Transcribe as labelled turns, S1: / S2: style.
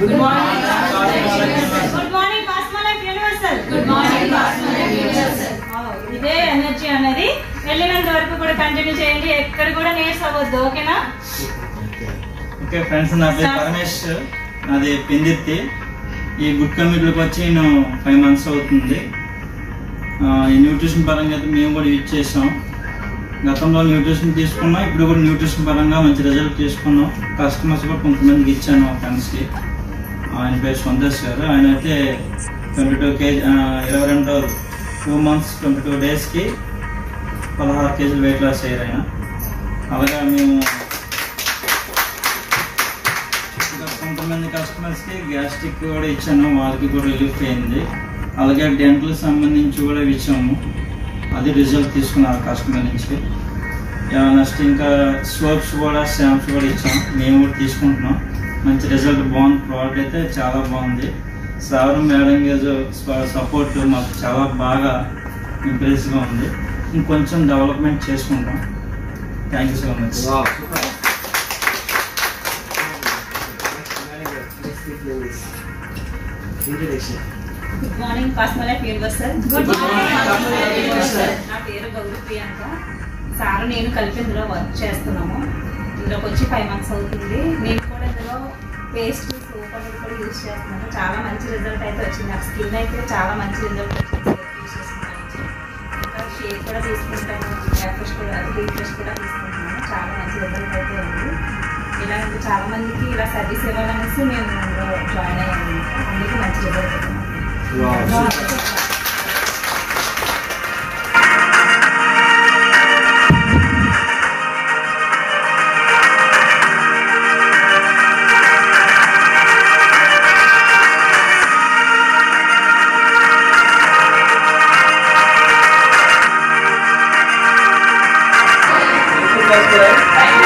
S1: Good morning, Good morning, Cosmo Life Universal. Good morning, Cosmo Life Universal. ఇదే energy అనేది వెళ్ళినంత వరకు కూడా continue చేయండి, ఎక్కడ కూడా నీరస అవ్వద్దు. ఓకేనా?
S2: ఓకే ఫ్రెండ్స్, నా పేరు పరమేష్, నాది పెందిర్తి. ఈ గుడ్ కమిటీలోకి వచ్చి నేను 5 months అవుతుంది. ఈ న్యూట్రిషన్ పరంగా అయితే మేము కూడా యూజ్ చేసాం. గతంలో న్యూట్రిషన్ తీసుకున్నాం, ఇప్పుడు కూడా న్యూట్రిషన్ పరంగా మంచి రిజల్ట్ తీసుకున్నాం. కస్టమర్స్ కూడా కొంతమందికి ఇచ్చాను, ఫ్రెండ్స్కి. ఆయన పేరు సంతోష్ గారు. ఆయన అయితే 22 kg 2 months 22 daysకి 16 kg వెయిట్ లాస్ అయ్యారు ఆయన. అలాగా మేము కొంతమంది కస్టమర్స్కి గ్యాస్ట్రిక్ కూడా ఇచ్చాను, వాళ్ళకి కూడా రిలీఫ్ అయింది. అలాగే డెంటల్ సంబంధించి కూడా ఇచ్చాము, అది రిజల్ట్ తీసుకున్నారు కస్టమర్ నుంచి. నెక్స్ట్ ఇంకా సోప్స్ కూడా, షాంప్స్ కూడా ఇచ్చాం, మేము కూడా తీసుకుంటున్నాం. మంచి రిజల్ట్ బాగుంది, ప్రోడక్ట్ అయితే చాలా బాగుంది. శ్రావణం మేడం గారు సపోర్ట్ మాకు చాలా బాగా ఇంప్రెస్గా ఉంది. ఇంకొంచెం డెవలప్మెంట్ చేసుకుంటాం. Thank you so much.
S1: Good morning, cosmo life universal. Good morning. నా పేరు గౌరీ ప్రియాంక. సార్ నేను కలిపి ఇందులో వర్క్ చేస్తున్నాము. ఇందులోకి వచ్చి 5 months అవుతుంది. నేను కూడా ఇందులో పేస్ట్, సోప్ అనేది కూడా యూజ్ చేస్తున్నాను. చాలా మంచి రిజల్ట్ అయితే వచ్చింది. నాకు స్కిన్ అయితే చాలా మంచి రిజల్ట్ వచ్చింది యూజ్ చేసుకున్నాను. ఇంకా షేప్ కూడా తీసుకుంటాను, రిఫ్రెష్ కూడా తీసుకుంటున్నాను. చాలా మంచి రిజల్ట్ అయితే ఉంది. ఇలా చాలా మందికి ఇలా సర్వీస్ ఇవ్వాలనేసి మేము జాయిన్ అయ్యాము. అందుకే మంచి రిజల్ట్ అవుతుంది.
S3: Thank you.